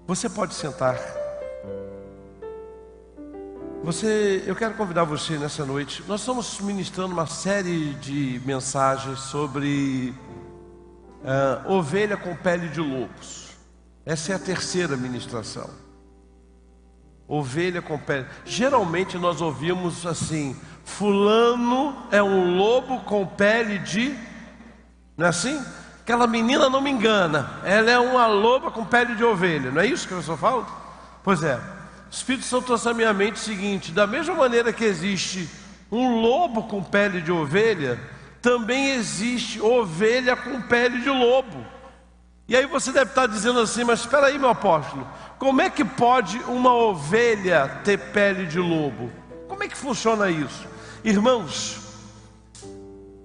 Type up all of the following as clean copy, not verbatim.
Você pode sentar. Eu quero convidar você nessa noite. Nós estamos ministrando uma série de mensagens sobre ovelha com pele de lobos. Essa é a terceira ministração. Ovelha com pele. Geralmente nós ouvimos assim: fulano é um lobo com pele de... Não é assim? Aquela menina não me engana, ela é uma loba com pele de ovelha. Não é isso que eu só falo? Pois é. O Espírito Santo trouxe à minha mente o seguinte: da mesma maneira que existe um lobo com pele de ovelha, também existe ovelha com pele de lobo. E aí você deve estar dizendo assim: mas espera aí, meu apóstolo, como é que pode uma ovelha ter pele de lobo? Como é que funciona isso? Irmãos,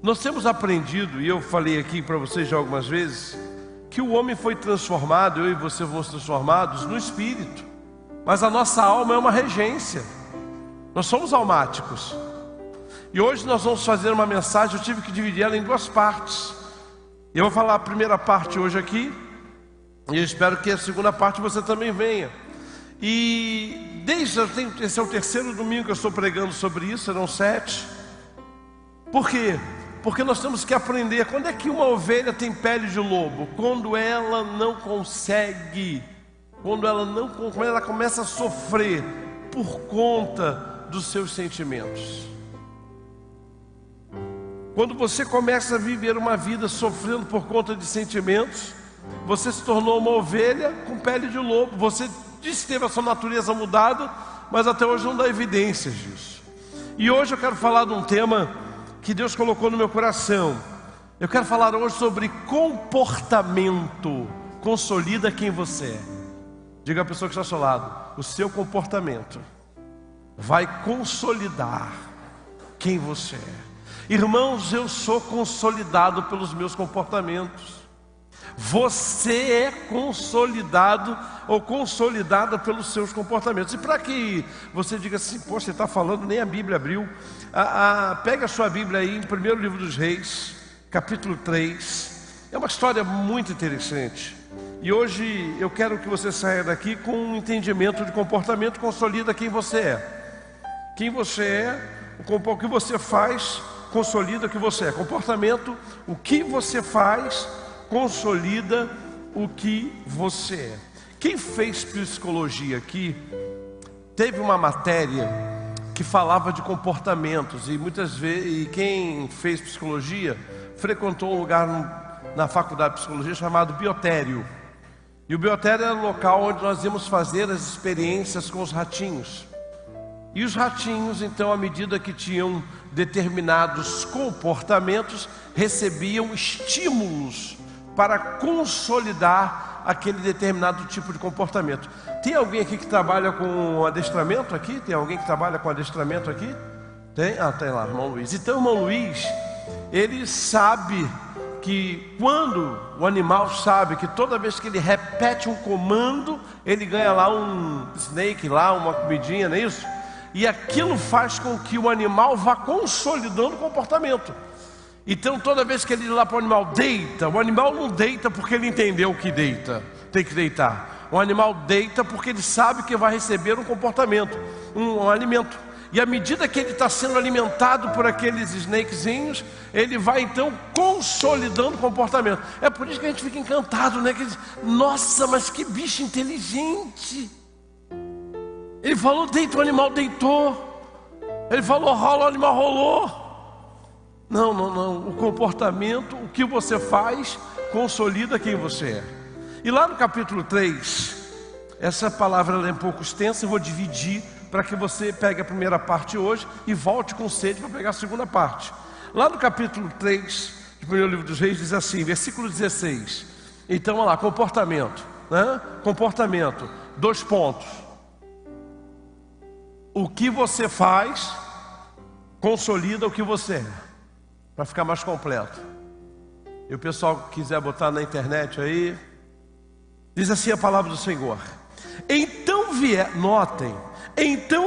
nós temos aprendido, e eu falei aqui para vocês já algumas vezes, que o homem foi transformado, eu e você fomos transformados no espírito. Mas a nossa alma é uma regência. Nós somos almáticos. E hoje nós vamos fazer uma mensagem. Eu tive que dividir ela em duas partes. Eu vou falar a primeira parte hoje aqui, e eu espero que a segunda parte você também venha. E esse é o terceiro domingo que eu estou pregando sobre isso, serão 7. Por quê? Porque nós temos que aprender. Quando é que uma ovelha tem pele de lobo? Quando ela não consegue, quando ela começa a sofrer por conta dos seus sentimentos. Quando você começa a viver uma vida sofrendo por conta de sentimentos, você se tornou uma ovelha com pele de lobo. Você disse que teve a sua natureza mudada, mas até hoje não dá evidências disso. E hoje eu quero falar de um tema que Deus colocou no meu coração. Eu quero falar hoje sobre comportamento. Consolida quem você é. Diga à pessoa que está ao seu lado: o seu comportamento vai consolidar quem você é. Irmãos, eu sou consolidado pelos meus comportamentos. Você é consolidado ou consolidada pelos seus comportamentos. E para que você diga assim: poxa, você está falando, nem a Bíblia abriu. Pega a sua Bíblia aí em 1º livro dos Reis, capítulo 3. É uma história muito interessante. E hoje eu quero que você saia daqui com um entendimento de comportamento. Consolida quem você é. Quem você é, o que você faz, consolida o que você é. Comportamento, o que você faz, consolida o que você é. Quem fez psicologia aqui, teve uma matéria que falava de comportamentos. E muitas vezes, quem fez psicologia, frequentou um lugar na faculdade de psicologia chamado biotério. E o biotério era o local onde nós íamos fazer as experiências com os ratinhos. E os ratinhos, então, à medida que tinham determinados comportamentos, recebiam estímulos para consolidar aquele determinado tipo de comportamento. Tem alguém aqui que trabalha com adestramento aqui? Tem alguém que trabalha com adestramento aqui? Tem? Tem lá, irmão Luiz. Então, o irmão Luiz, ele sabe que quando o animal sabe que toda vez que ele repete um comando, ele ganha lá um snake, lá uma comidinha, não é isso? E aquilo faz com que o animal vá consolidando o comportamento. Então toda vez que ele diz lá para o animal: deita, o animal não deita porque ele entendeu que deita, tem que deitar. O animal deita porque ele sabe que vai receber um comportamento, um alimento. E à medida que ele está sendo alimentado por aqueles snakezinhos, ele vai então consolidando o comportamento. É por isso que a gente fica encantado, né? Que diz: nossa, mas que bicho inteligente. Ele falou deita, o animal deitou. Ele falou rola, o animal rolou. Não. O comportamento, o que você faz, consolida quem você é. E lá no capítulo 3, essa palavra é um pouco extensa, eu vou dividir para que você pegue a primeira parte hoje e volte com sede para pegar a segunda parte. Lá no capítulo 3, do 1º livro dos Reis, diz assim, versículo 16. Então, olha lá, comportamento, né? Comportamento, 2 pontos. O que você faz, consolida o que você é, para ficar mais completo. E o pessoal que quiser botar na internet aí, diz assim a palavra do Senhor. Então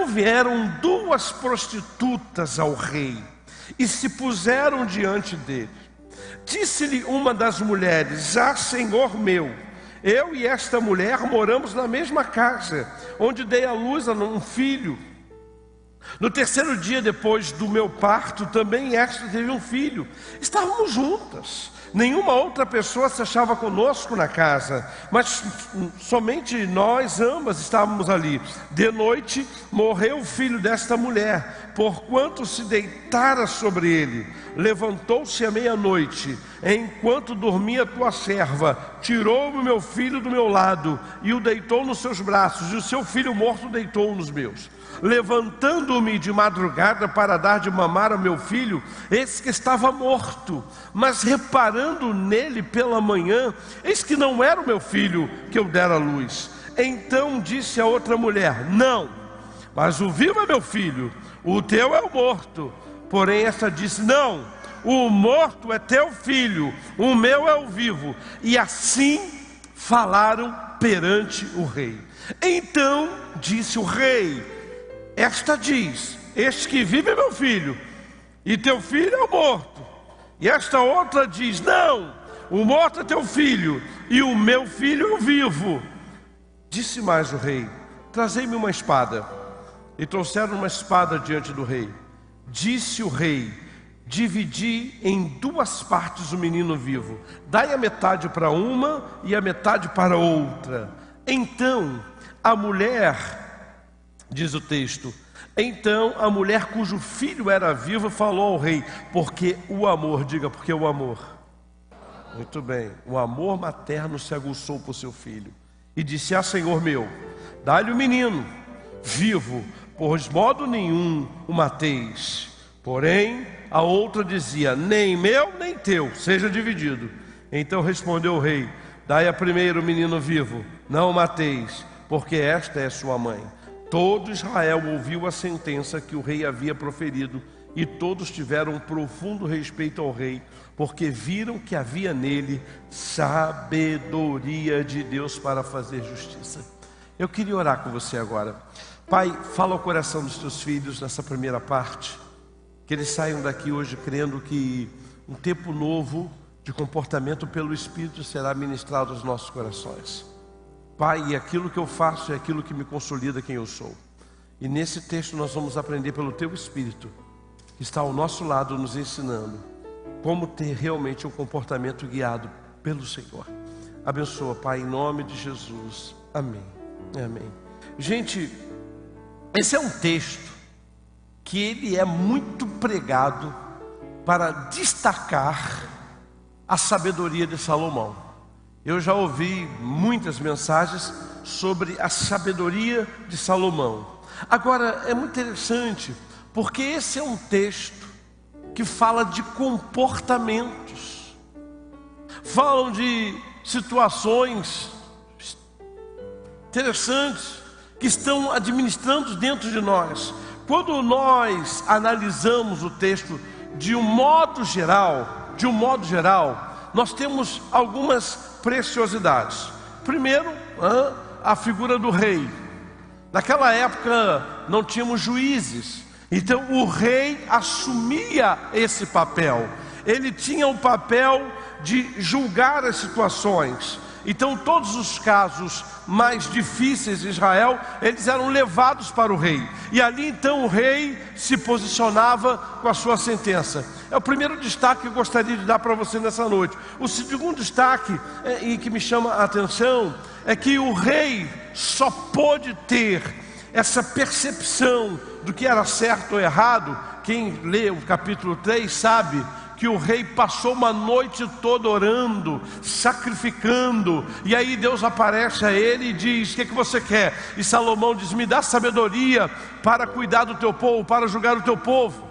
vieram 2 prostitutas ao rei e se puseram diante dele. Disse-lhe uma das mulheres: senhor meu, Eu e esta mulher moramos na mesma casa, onde dei à luz a um filho. No terceiro dia depois do meu parto, também esta teve um filho. Estávamos juntas. Nenhuma outra pessoa se achava conosco na casa, mas somente nós ambas estávamos ali. De noite morreu o filho desta mulher, porquanto se deitara sobre ele. Levantou-se à meia-noite, enquanto dormia tua serva, tirou-me meu filho do meu lado e o deitou nos seus braços, e o seu filho morto deitou nos meus. Levantando-me de madrugada para dar de mamar ao meu filho, eis que estava morto, mas reparando nele pela manhã, eis que não era o meu filho que eu dera à luz. Então disse a outra mulher: não, mas o vivo é meu filho, o teu é o morto. Porém esta disse: não, o morto é teu filho, o meu é o vivo. E assim falaram perante o rei. Então disse o rei: esta diz: este que vive é meu filho, e teu filho é o morto. E esta outra diz: não, o morto é teu filho, e o meu filho é o vivo. Disse mais o rei: trazei-me uma espada. E trouxeram uma espada diante do rei. Disse o rei: dividi em duas partes o menino vivo. Dai a metade para uma e a metade para outra. Então a mulher, diz o texto, então a mulher cujo filho era vivo falou ao rei, porque o amor, diga, porque o amor. Muito bem, o amor materno se aguçou por seu filho. E disse: senhor meu, dá-lhe o menino vivo, pois modo nenhum o mateis. Porém a outra dizia: nem meu nem teu, seja dividido. Então respondeu o rei: dai a primeiro o menino vivo, não o mateis, porque esta é sua mãe. Todo Israel ouviu a sentença que o rei havia proferido, e todos tiveram um profundo respeito ao rei, porque viram que havia nele sabedoria de Deus para fazer justiça. Eu queria orar com você agora. Pai, fala ao coração dos teus filhos nessa primeira parte, que eles saiam daqui hoje crendo que um tempo novo de comportamento pelo Espírito será ministrado aos nossos corações. Pai, e aquilo que eu faço é aquilo que me consolida quem eu sou. E nesse texto nós vamos aprender pelo Teu Espírito, que está ao nosso lado nos ensinando como ter realmente um comportamento guiado pelo Senhor. Abençoa, Pai, em nome de Jesus. Amém. Amém. Gente, esse é um texto que ele é muito pregado para destacar a sabedoria de Salomão. Eu já ouvi muitas mensagens sobre a sabedoria de Salomão. Agora, é muito interessante, porque esse é um texto que fala de comportamentos. Falam de situações interessantes que estão administrando dentro de nós. Quando nós analisamos o texto de um modo geral, nós temos algumas preciosidades. Primeiro, a figura do rei. Naquela época não tínhamos juízes, então o rei assumia esse papel. Ele tinha o papel de julgar as situações. Então todos os casos mais difíceis de Israel, eles eram levados para o rei. E ali então o rei se posicionava com a sua sentença. É o primeiro destaque que eu gostaria de dar para você nessa noite. O segundo destaque, e que me chama a atenção, é que o rei só pôde ter essa percepção do que era certo ou errado. Quem lê o capítulo 3 sabe que o rei passou uma noite toda orando, sacrificando, e aí Deus aparece a ele e diz: o que você quer? E Salomão diz: me dá sabedoria para cuidar do teu povo, para julgar o teu povo.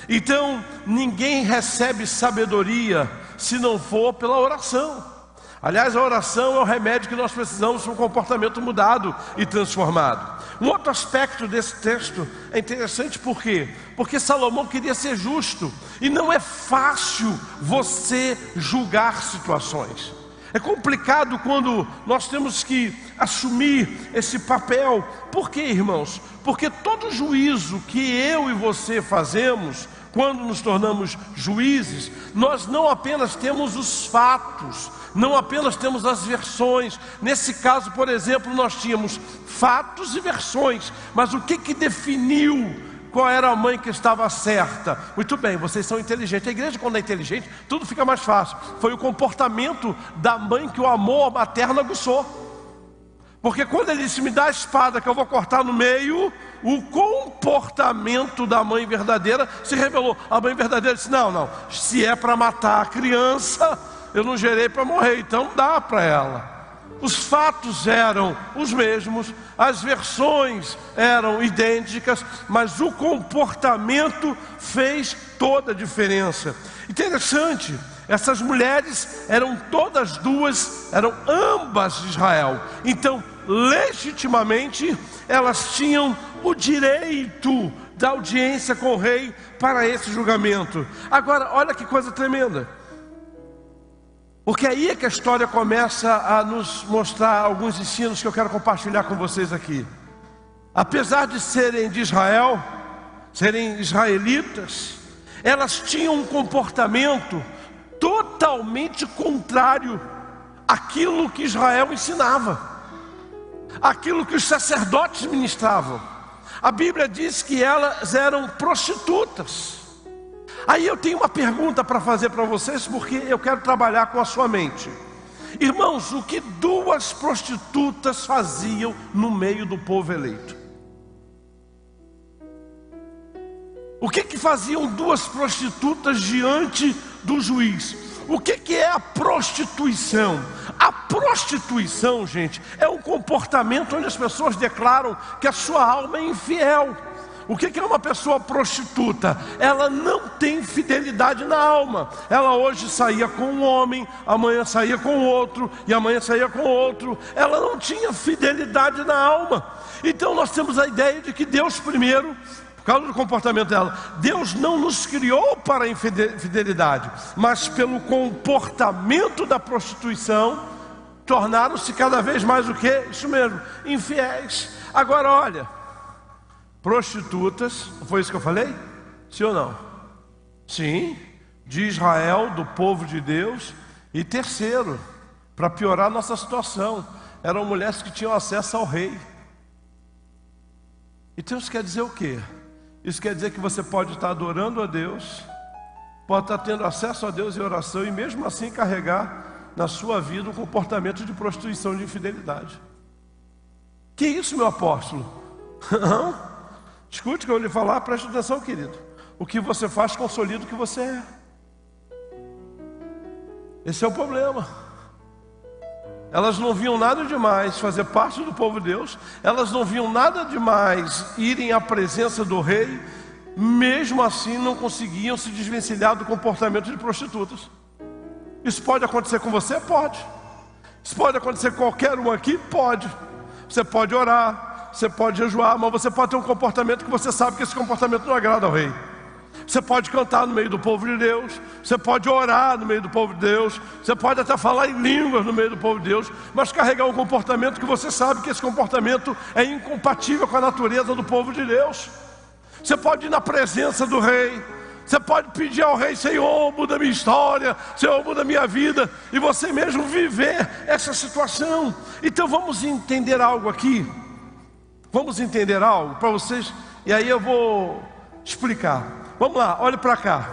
Então ninguém recebe sabedoria se não for pela oração. Aliás, a oração é o remédio que nós precisamos para um comportamento mudado e transformado. Um outro aspecto desse texto é interessante, por quê? Porque Salomão queria ser justo, e não é fácil você julgar situações. É complicado quando nós temos que assumir esse papel. Por quê, irmãos? Porque todo juízo que eu e você fazemos quando nos tornamos juízes, nós não apenas temos os fatos, não apenas temos as versões. Nesse caso, por exemplo, nós tínhamos fatos e versões, mas o que definiu qual era a mãe que estava certa? Muito bem, vocês são inteligentes. A igreja, quando é inteligente, tudo fica mais fácil. Foi o comportamento da mãe que o amor materno aguçou. Porque quando ele disse, me dá a espada que eu vou cortar no meio, o comportamento da mãe verdadeira se revelou. A mãe verdadeira disse, não, se é para matar a criança, eu não gerei para morrer, então dá para ela. Os fatos eram os mesmos, as versões eram idênticas, mas o comportamento fez toda a diferença. Interessante, essas mulheres eram todas duas, eram ambas de Israel. Então, legitimamente, elas tinham o direito da audiência com o rei para esse julgamento. Agora, olha que coisa tremenda. Porque aí é que a história começa a nos mostrar alguns ensinos que eu quero compartilhar com vocês aqui. Apesar de serem de Israel, serem israelitas, elas tinham um comportamento totalmente contrário àquilo que Israel ensinava, aquilo que os sacerdotes ministravam. A Bíblia diz que elas eram prostitutas. Aí eu tenho uma pergunta para fazer para vocês, porque eu quero trabalhar com a sua mente. Irmãos, o que duas prostitutas faziam no meio do povo eleito? O que faziam duas prostitutas diante do juiz? O que é a prostituição? A prostituição, gente, é um comportamento onde as pessoas declaram que a sua alma é infiel. O que é uma pessoa prostituta? Ela não tem fidelidade na alma. Ela hoje saía com um homem, amanhã saía com outro, e amanhã saía com outro. Ela não tinha fidelidade na alma. Então nós temos a ideia de que Deus primeiro, por causa do comportamento dela, Deus não nos criou para a infidelidade, mas pelo comportamento da prostituição, tornaram-se cada vez mais o quê? Isso mesmo, infiéis. Agora olha, prostitutas, foi isso que eu falei? Sim ou não? Sim, de Israel, do povo de Deus. E terceiro, para piorar a nossa situação, eram mulheres que tinham acesso ao rei. Então isso quer dizer o quê? Isso quer dizer que você pode estar adorando a Deus, pode estar tendo acesso a Deus em oração, e mesmo assim carregar na sua vida um comportamento de prostituição, de infidelidade. Que isso, meu apóstolo? Não? Escute o que eu lhe falar, preste atenção, querido. O que você faz consolida o que você é. Esse é o problema. Elas não viam nada demais fazer parte do povo de Deus, elas não viam nada demais irem à presença do rei, mesmo assim não conseguiam se desvencilhar do comportamento de prostitutas. Isso pode acontecer com você? Pode. Isso pode acontecer com qualquer um aqui? Pode. Você pode orar, você pode jejuar, mas você pode ter um comportamento que você sabe que esse comportamento não agrada ao rei. Você pode cantar no meio do povo de Deus, você pode orar no meio do povo de Deus, você pode até falar em línguas no meio do povo de Deus, mas carregar um comportamento que você sabe que esse comportamento é incompatível com a natureza do povo de Deus. Você pode ir na presença do rei, você pode pedir ao rei, Senhor, muda minha história, Senhor, muda minha vida, e você mesmo viver essa situação. Então vamos entender algo aqui, vamos entender algo para vocês, e aí eu vou explicar. Vamos lá, olhe para cá.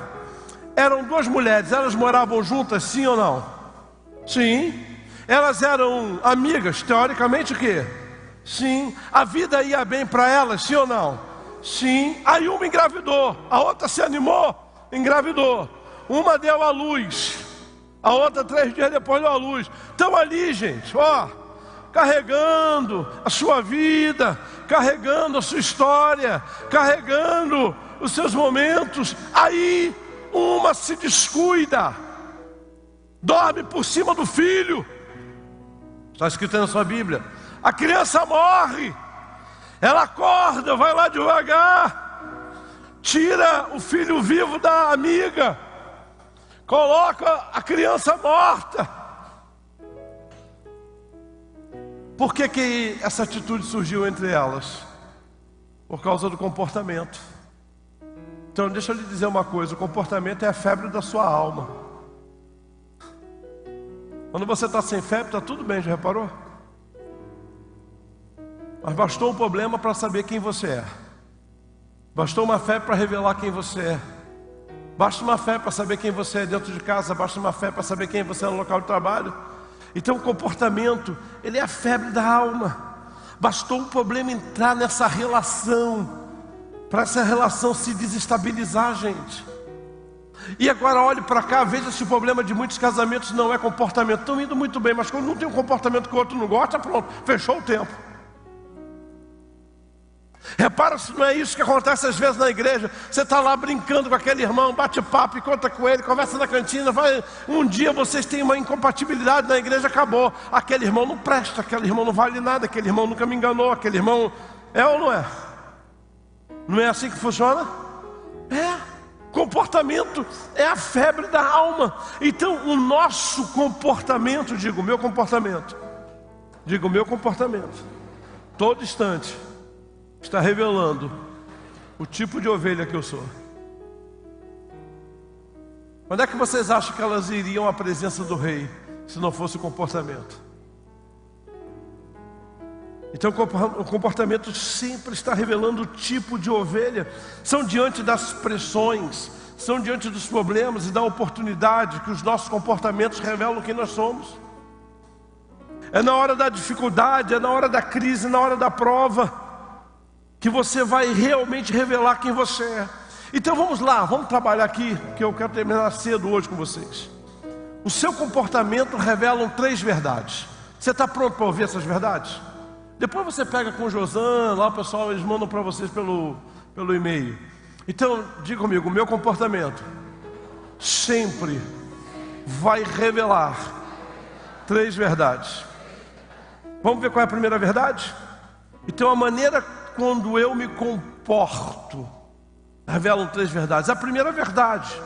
Eram duas mulheres, elas moravam juntas, sim ou não? Sim. Elas eram amigas, teoricamente o quê? Sim. A vida ia bem para elas, sim ou não? Sim. Aí uma engravidou, a outra se animou, engravidou. Uma deu à luz, a outra 3 dias depois deu à luz. Estão ali, gente, ó, carregando a sua vida, carregando a sua história, carregando os seus momentos. Aí uma se descuida, dorme por cima do filho. Está escrito na sua Bíblia. A criança morre, ela acorda, vai lá devagar, tira o filho vivo da amiga, coloca a criança morta. Por que essa atitude surgiu entre elas? Por causa do comportamento. Então deixa eu lhe dizer uma coisa, o comportamento é a febre da sua alma. Quando você está sem febre, está tudo bem, já reparou? Mas bastou um problema para saber quem você é. Bastou uma febre para revelar quem você é. Basta uma fé para saber quem você é dentro de casa. Basta uma fé para saber quem você é no local de trabalho. Então o comportamento, ele é a febre da alma. Bastou um problema entrar nessa relação, para essa relação se desestabilizar, gente. E agora olhe para cá, veja se o problema de muitos casamentos não é comportamento. Estão indo muito bem, mas quando não tem um comportamento que o outro não gosta, pronto, fechou o tempo. Repara se não é isso que acontece às vezes na igreja. Você está lá brincando com aquele irmão, bate papo, conta com ele, conversa na cantina, vai. Um dia vocês têm uma incompatibilidade na igreja, acabou. Aquele irmão não presta, aquele irmão não vale nada, aquele irmão nunca me enganou, aquele irmão... É ou não é? Não é assim que funciona? É. Comportamento é a febre da alma. Então o nosso comportamento, digo o meu comportamento, todo instante está revelando o tipo de ovelha que eu sou. Onde é que vocês acham que elas iriam à presença do rei se não fosse o comportamento? Então o comportamento sempre está revelando o tipo de ovelha. São diante das pressões, são diante dos problemas e da oportunidade que os nossos comportamentos revelam quem nós somos. É na hora da dificuldade, é na hora da crise, na hora da prova, que você vai realmente revelar quem você é. Então vamos lá, vamos trabalhar aqui, que eu quero terminar cedo hoje com vocês. O seu comportamento revela 3 verdades. Você está pronto para ouvir essas verdades? Depois você pega com o Josan, lá o pessoal, eles mandam para vocês pelo e-mail. Então, diga comigo, o meu comportamento sempre vai revelar 3 verdades. Vamos ver qual é a primeira verdade? Então a maneira quando eu me comporto revelam 3 verdades. A primeira verdade: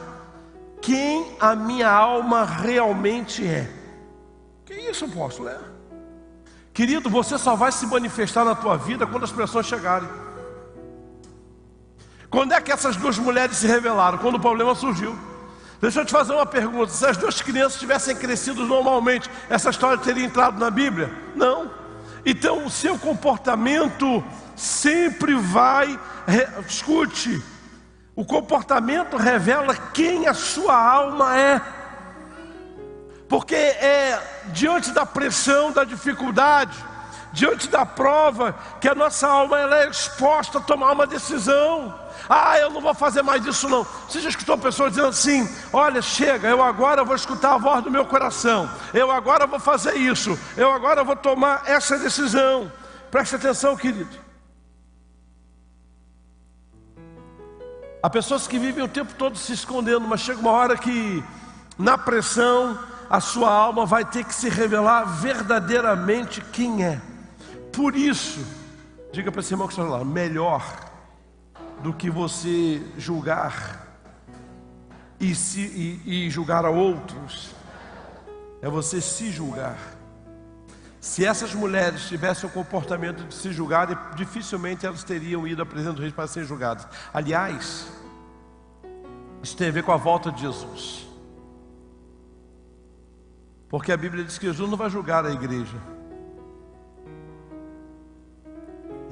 quem a minha alma realmente é. Que isso, apóstolo? Querido, você só vai se manifestar na tua vida quando as pressões chegarem. Quando é que essas 2 mulheres se revelaram? Quando o problema surgiu. Deixa eu te fazer uma pergunta: se as 2 crianças tivessem crescido normalmente, essa história teria entrado na Bíblia? Não. Então o seu comportamento sempre vai... Escute, o comportamento revela quem a sua alma é. Porque é diante da pressão, da dificuldade, diante da prova, que a nossa alma ela é exposta a tomar uma decisão. Ah, eu não vou fazer mais isso não. Você já escutou pessoas dizendo assim: olha, chega, eu agora vou escutar a voz do meu coração, eu agora vou fazer isso, eu agora vou tomar essa decisão. Preste atenção, querido. Há pessoas que vivem o tempo todo se escondendo, mas chega uma hora que, na pressão, a sua alma vai ter que se revelar verdadeiramente quem é. Por isso, diga para esse irmão que está lá: melhor do que você julgar e julgar a outros é você se julgar. Se essas mulheres tivessem o comportamento de se julgarem, dificilmente elas teriam ido à presença do rei para serem julgadas. Aliás, isso tem a ver com a volta de Jesus. Porque a Bíblia diz que Jesus não vai julgar a igreja.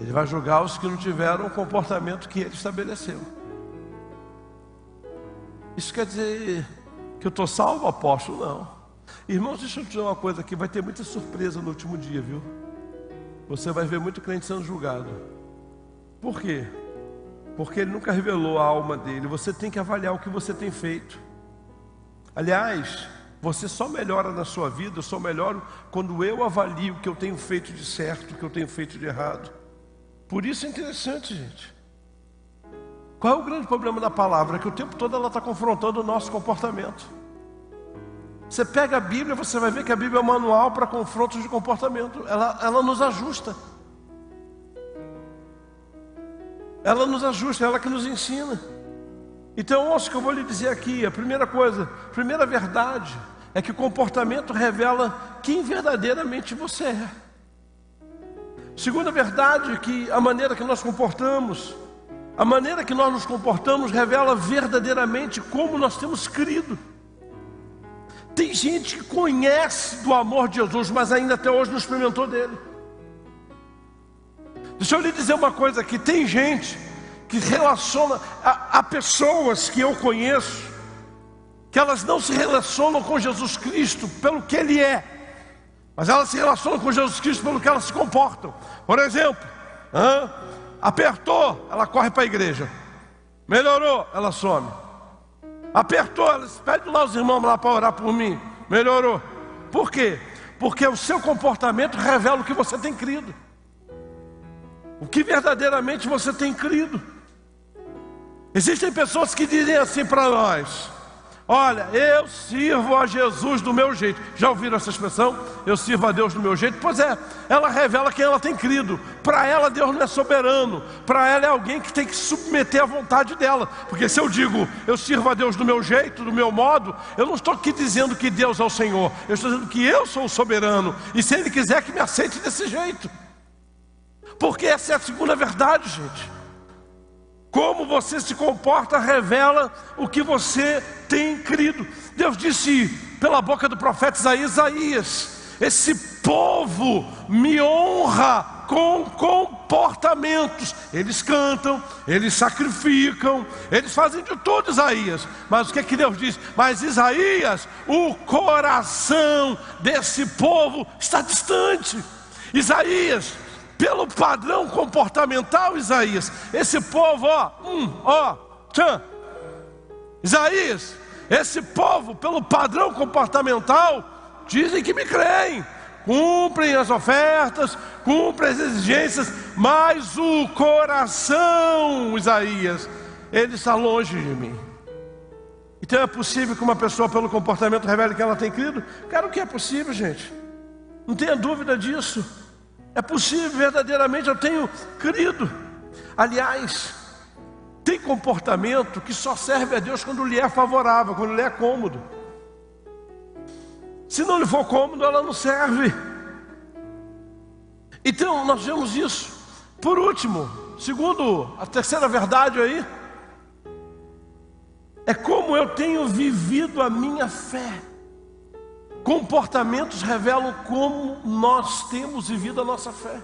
Ele vai julgar os que não tiveram o comportamento que ele estabeleceu. Isso quer dizer que eu estou salvo, apóstolo? Não. Irmãos, deixa eu te dizer uma coisa aqui, vai ter muita surpresa no último dia, viu? Você vai ver muito crente sendo julgado. Por quê? Porque ele nunca revelou a alma dele. Você tem que avaliar o que você tem feito. Aliás, você só melhora na sua vida, eu só melhoro quando eu avalio o que eu tenho feito de certo, o que eu tenho feito de errado. Por isso é interessante, gente. Qual é o grande problema da palavra? É que o tempo todo ela está confrontando o nosso comportamento. Você pega a Bíblia, você vai ver que a Bíblia é um manual para confrontos de comportamento. Ela nos ajusta. Ela nos ajusta, ela que nos ensina. Então ouça o que eu vou lhe dizer aqui. A primeira coisa, a primeira verdade é que o comportamento revela quem verdadeiramente você é. Segunda verdade é que a maneira que nós comportamos A maneira que nós nos comportamos revela verdadeiramente como nós temos crido. Tem gente que conhece do amor de Jesus, mas ainda até hoje não experimentou dele. Deixa eu lhe dizer uma coisa aqui. Tem gente que relaciona a pessoas que eu conheço, que elas não se relacionam com Jesus Cristo pelo que Ele é, mas elas se relacionam com Jesus Cristo pelo que elas se comportam. Por exemplo, apertou, ela corre para a igreja. Melhorou, ela some. Apertou, ela pede lá os irmãos lá para orar por mim. Melhorou. Por quê? Porque o seu comportamento revela o que você tem crido, o que verdadeiramente você tem crido. Existem pessoas que dizem assim para nós: olha, eu sirvo a Jesus do meu jeito. Já ouviram essa expressão? Eu sirvo a Deus do meu jeito? Pois é, ela revela quem ela tem crido. Para ela Deus não é soberano. Para ela é alguém que tem que se submeter à vontade dela. Porque se eu digo, eu sirvo a Deus do meu jeito, do meu modo, eu não estou aqui dizendo que Deus é o Senhor. Eu estou dizendo que eu sou o soberano. E se Ele quiser que me aceite desse jeito. Porque essa é a segunda verdade, gente. Como você se comporta revela o que você tem crido. Deus disse pela boca do profeta Isaías: esse povo me honra com comportamentos. Eles cantam, eles sacrificam, eles fazem de tudo, Isaías. Mas o que é que Deus diz? Mas Isaías, o coração desse povo está distante. Isaías, pelo padrão comportamental, Isaías, esse povo, Isaías, esse povo, pelo padrão comportamental, dizem que me creem, cumprem as ofertas, cumprem as exigências, mas o coração, Isaías, ele está longe de mim. Então é possível que uma pessoa pelo comportamento revele que ela tem crido? Claro que é possível, gente, não tenha dúvida disso. É possível, verdadeiramente eu tenho crido. Aliás, tem comportamento que só serve a Deus quando lhe é favorável, quando lhe é cômodo. Se não lhe for cômodo, ela não serve. Então nós vemos isso. Por último, segundo a terceira verdade aí, é como eu tenho vivido a minha fé. Comportamentos revelam como nós temos vivido a nossa fé.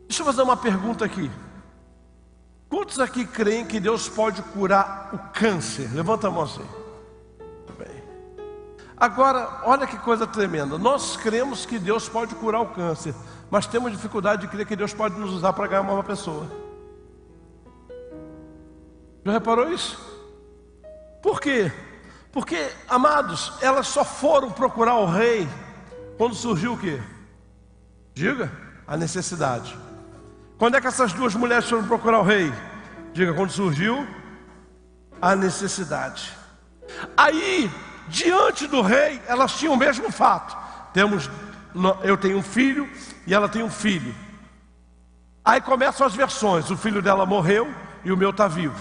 Deixa eu fazer uma pergunta aqui. Quantos aqui creem que Deus pode curar o câncer? Levanta a mão assim. Muito bem. Agora, olha que coisa tremenda. Nós cremos que Deus pode curar o câncer, mas temos dificuldade de crer que Deus pode nos usar para ganhar uma pessoa. Já reparou isso? Por quê? Porque, amados, elas só foram procurar o rei quando surgiu o quê? Diga, a necessidade. Quando é que essas duas mulheres foram procurar o rei? Diga, quando surgiu a necessidade. Aí, diante do rei, elas tinham o mesmo fato. Eu tenho um filho e ela tem um filho. Aí começam as versões: o filho dela morreu e o meu está vivo.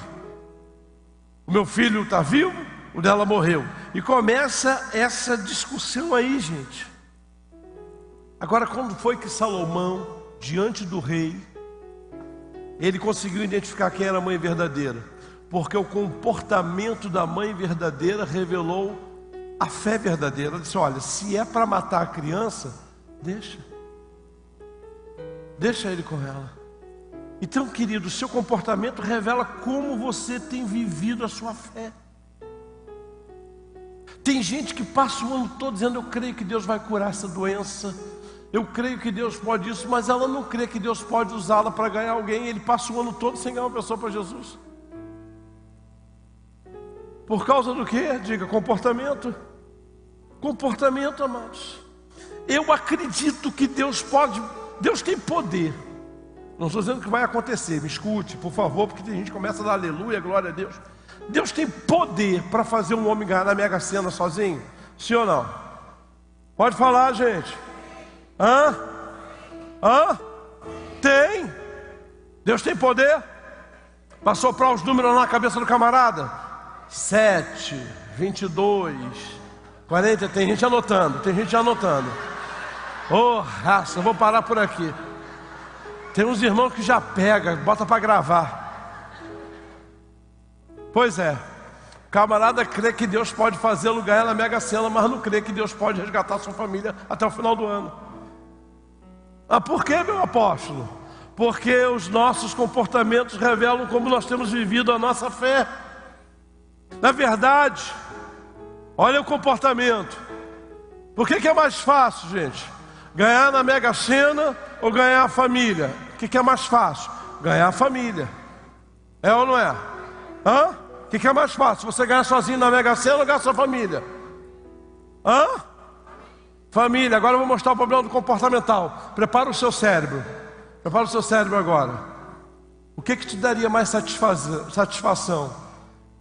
O meu filho está vivo, o dela morreu. E começa essa discussão aí, gente. Agora, quando foi que Salomão, diante do rei, ele conseguiu identificar quem era a mãe verdadeira? Porque o comportamento da mãe verdadeira revelou a fé verdadeira. Ele disse: olha, se é para matar a criança, deixa ele com ela. Então, querido, o seu comportamento revela como você tem vivido a sua fé. Tem gente que passa o ano todo dizendo: eu creio que Deus vai curar essa doença, eu creio que Deus pode isso, mas ela não crê que Deus pode usá-la para ganhar alguém. Ele passa o ano todo sem ganhar uma pessoa para Jesus. Por causa do quê? Diga, comportamento. Comportamento, amados. Eu acredito que Deus pode, Deus tem poder. Não estou dizendo que vai acontecer, me escute, por favor, porque tem gente que começa a dar aleluia, glória a Deus. Deus tem poder para fazer um homem ganhar na Mega Sena sozinho? Sim ou não? Pode falar, gente. Tem. Deus tem poder para soprar os números na cabeça do camarada. 7, 22, 40. Tem gente anotando, tem gente anotando. Oh, raça, eu vou parar por aqui. Tem uns irmãos que já pega, bota para gravar. Pois é, o camarada crê que Deus pode fazê-lo ganhar na Mega Sena, mas não crê que Deus pode resgatar sua família até o final do ano. Ah, por que, meu apóstolo? Porque os nossos comportamentos revelam como nós temos vivido a nossa fé. Na verdade, olha o comportamento. Por que é mais fácil, gente? Ganhar na Mega Sena ou ganhar a família? O que é mais fácil? Ganhar a família. É ou não é? Hã? O que é mais fácil? Você ganhar sozinho na Mega Sena ou ganhar sua família? Hã? Família. Agora eu vou mostrar o problema do comportamental. Prepara o seu cérebro. Prepara o seu cérebro agora. O que te daria mais satisfação?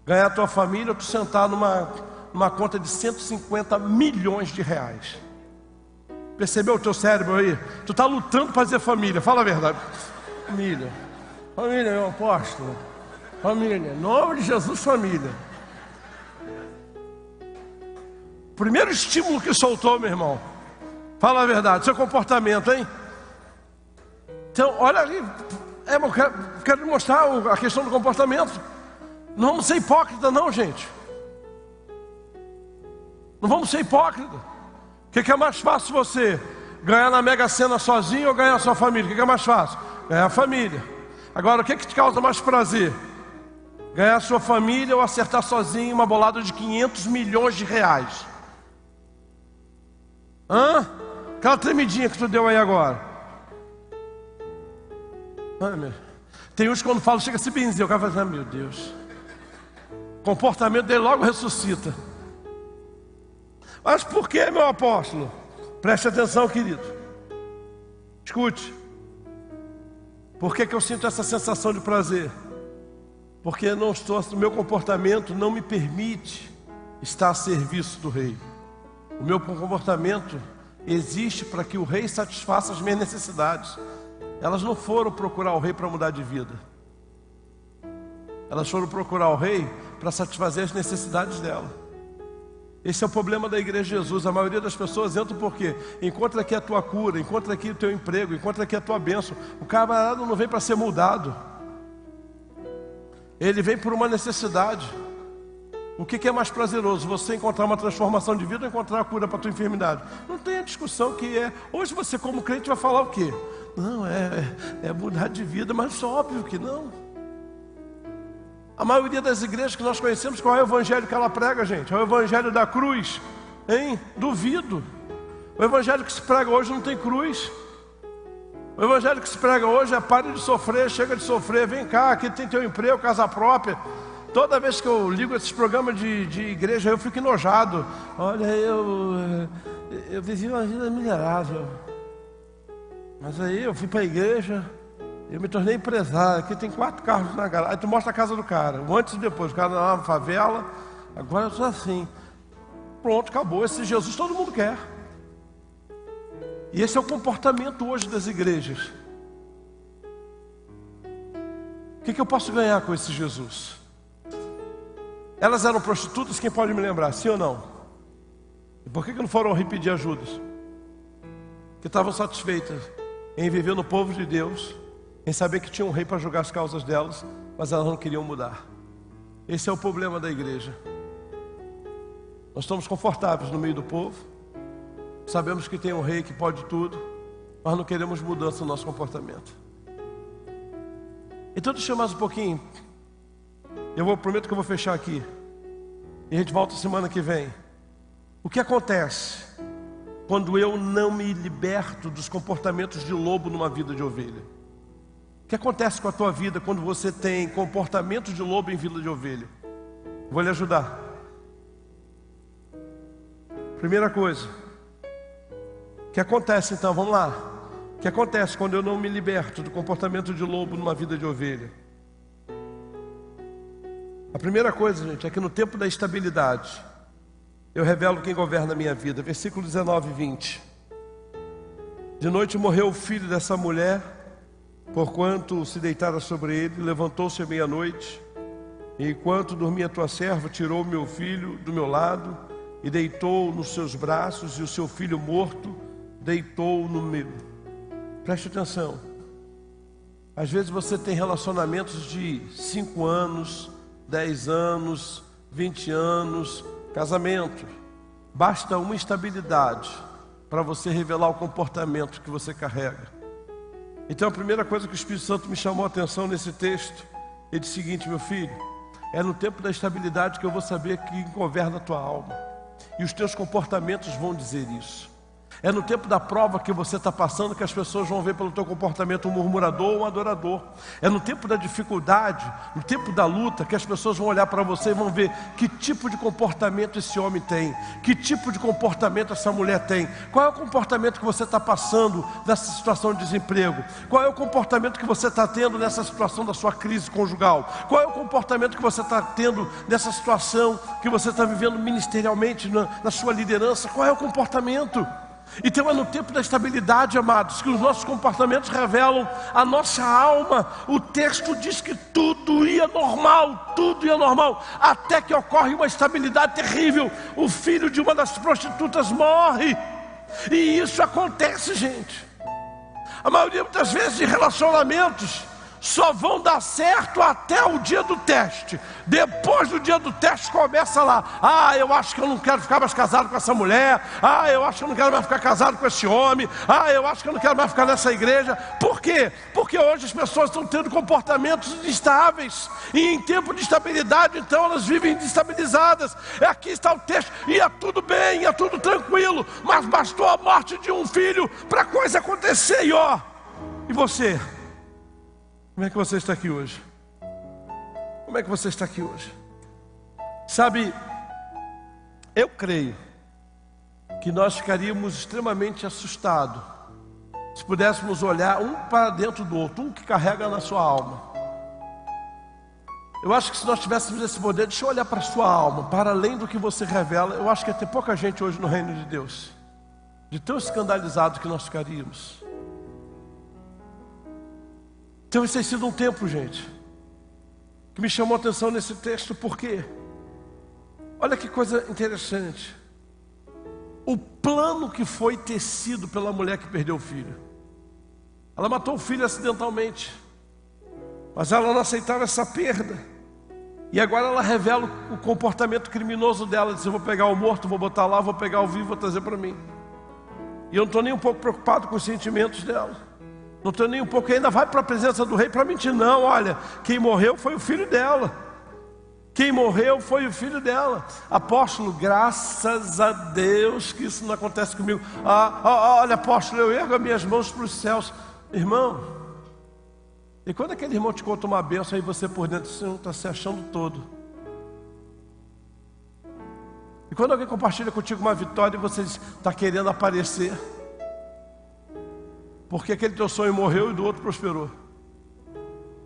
Ganhar a tua família ou tu sentar numa conta de 150 milhões de reais? Percebeu o teu cérebro aí? Tu está lutando para dizer família. Fala a verdade. Família. Família, meu apóstolo. Família. Em nome de Jesus, família. Primeiro estímulo que soltou, meu irmão. Fala a verdade. Seu comportamento, hein? Então, olha ali. Eu quero mostrar a questão do comportamento. Não vamos ser hipócritas, não, gente. Não vamos ser hipócritas. O que é mais fácil você? Ganhar na Mega Sena sozinho ou ganhar a sua família? O que é mais fácil? Ganhar a família. Agora, o que te causa mais prazer? Ganhar a sua família ou acertar sozinho uma bolada de 500 milhões de reais? Hã? Aquela tremidinha que tu deu aí agora. Tem uns que quando falam, chega a se benzer. O cara fala assim, meu Deus. O comportamento dele logo ressuscita. Mas por que, meu apóstolo? Preste atenção, querido. Escute. Por que eu sinto essa sensação de prazer? Porque o meu comportamento não me permite estar a serviço do rei. O meu comportamento existe para que o rei satisfaça as minhas necessidades. Elas não foram procurar o rei para mudar de vida. Elas foram procurar o rei para satisfazer as necessidades dela. Esse é o problema da igreja de Jesus. A maioria das pessoas entra porque encontra aqui a tua cura, encontra aqui o teu emprego, encontra aqui a tua bênção. O camarada não vem para ser mudado. Ele vem por uma necessidade. O que é mais prazeroso? Você encontrar uma transformação de vida ou encontrar a cura para a tua enfermidade? Não tem a discussão que é. Hoje você como crente vai falar o quê? Não, é mudar de vida, mas óbvio que não. A maioria das igrejas que nós conhecemos, qual é o evangelho que ela prega, gente? É o evangelho da cruz, hein? Duvido. O evangelho que se prega hoje não tem cruz. O evangelho que se prega hoje é pare de sofrer, chega de sofrer, vem cá, aqui tem teu emprego, casa própria. Toda vez que eu ligo esses programas de igreja, eu fico enojado. Olha, eu vivi uma vida miserável. Mas aí eu fui para a igreja, eu me tornei empresário. Aqui tem 4 carros na garagem. Aí tu mostra a casa do cara, o antes e depois. O cara lá na favela, agora eu sou assim. Pronto, acabou. Esse Jesus todo mundo quer. E esse é o comportamento hoje das igrejas. O que eu posso ganhar com esse Jesus? Elas eram prostitutas, quem pode me lembrar, sim ou não? E por que não foram rir pedir ajuda? Que estavam satisfeitas em viver no povo de Deus, em saber que tinha um rei para julgar as causas delas, mas elas não queriam mudar. Esse é o problema da igreja. Nós estamos confortáveis no meio do povo, sabemos que tem um rei que pode tudo, mas não queremos mudança no nosso comportamento. Então deixa eu mais um pouquinho. Prometo que eu vou fechar aqui. E a gente volta semana que vem. O que acontece quando eu não me liberto dos comportamentos de lobo numa vida de ovelha? O que acontece com a tua vida quando você tem comportamentos de lobo em vida de ovelha? Vou lhe ajudar. Primeira coisa. O que acontece então? Vamos lá. O que acontece quando eu não me liberto do comportamento de lobo numa vida de ovelha? A primeira coisa, gente, é que no tempo da estabilidade eu revelo quem governa a minha vida. Versículo 19 e 20. De noite morreu o filho dessa mulher, porquanto se deitara sobre ele, levantou-se à meia-noite, e enquanto dormia tua serva, tirou meu filho do meu lado e deitou nos seus braços, e o seu filho morto deitou no meu. Preste atenção. Às vezes você tem relacionamentos de 5 anos, 10 anos, 20 anos, casamento. Basta uma instabilidade para você revelar o comportamento que você carrega. Então a primeira coisa que o Espírito Santo me chamou a atenção nesse texto, ele disse o seguinte: meu filho, é no tempo da estabilidade que eu vou saber quem governa a tua alma. E os teus comportamentos vão dizer isso. É no tempo da prova que você está passando que as pessoas vão ver pelo teu comportamento um murmurador ou um adorador. É no tempo da dificuldade, no tempo da luta, que as pessoas vão olhar para você e vão ver que tipo de comportamento esse homem tem, que tipo de comportamento essa mulher tem. Qual é o comportamento que você está passando nessa situação de desemprego? Qual é o comportamento que você está tendo nessa situação da sua crise conjugal? Qual é o comportamento que você está tendo nessa situação que você está vivendo ministerialmente na sua liderança? Qual é o comportamento? Então é no tempo da estabilidade, amados, que os nossos comportamentos revelam a nossa alma. O texto diz que tudo ia normal, até que ocorre uma estabilidade terrível. O filho de uma das prostitutas morre. E isso acontece, gente. A maioria das vezes de relacionamentos só vão dar certo até o dia do teste. Depois do dia do teste começa lá: eu acho que eu não quero ficar mais casado com essa mulher. Eu acho que eu não quero mais ficar casado com esse homem. Eu acho que eu não quero mais ficar nessa igreja. Por quê? Porque hoje as pessoas estão tendo comportamentos instáveis. E em tempo de estabilidade, então, elas vivem destabilizadas. Aqui está o texto: ia tudo bem, ia tudo tranquilo, mas bastou a morte de um filho para a coisa acontecer. E você? Como é que você está aqui hoje? Como é que você está aqui hoje? Sabe, eu creio que nós ficaríamos extremamente assustados se pudéssemos olhar um para dentro do outro, um que carrega na sua alma. Eu acho que se nós tivéssemos esse poder, deixa eu olhar para a sua alma, para além do que você revela, eu acho que ia ter pouca gente hoje no reino de Deus, de tão escandalizado que nós ficaríamos. Então esse tem sido um tempo, gente, que me chamou a atenção nesse texto. Por quê? Olha que coisa interessante. O plano que foi tecido pela mulher que perdeu o filho. Ela matou o filho acidentalmente, mas ela não aceitava essa perda. E agora ela revela o comportamento criminoso dela. Diz: eu vou pegar o morto, vou botar lá, vou pegar o vivo, vou trazer para mim. E eu não estou nem um pouco preocupado com os sentimentos dela. Não estou nem um pouco, ainda vai para a presença do rei para mentir. Não, olha, quem morreu foi o filho dela. Quem morreu foi o filho dela. Apóstolo, graças a Deus que isso não acontece comigo. Olha, apóstolo, eu ergo as minhas mãos para os céus. Irmão, e quando aquele irmão te conta uma bênção, aí você por dentro você não está se achando todo. E quando alguém compartilha contigo uma vitória e você está querendo aparecer, porque aquele teu sonho morreu e do outro prosperou.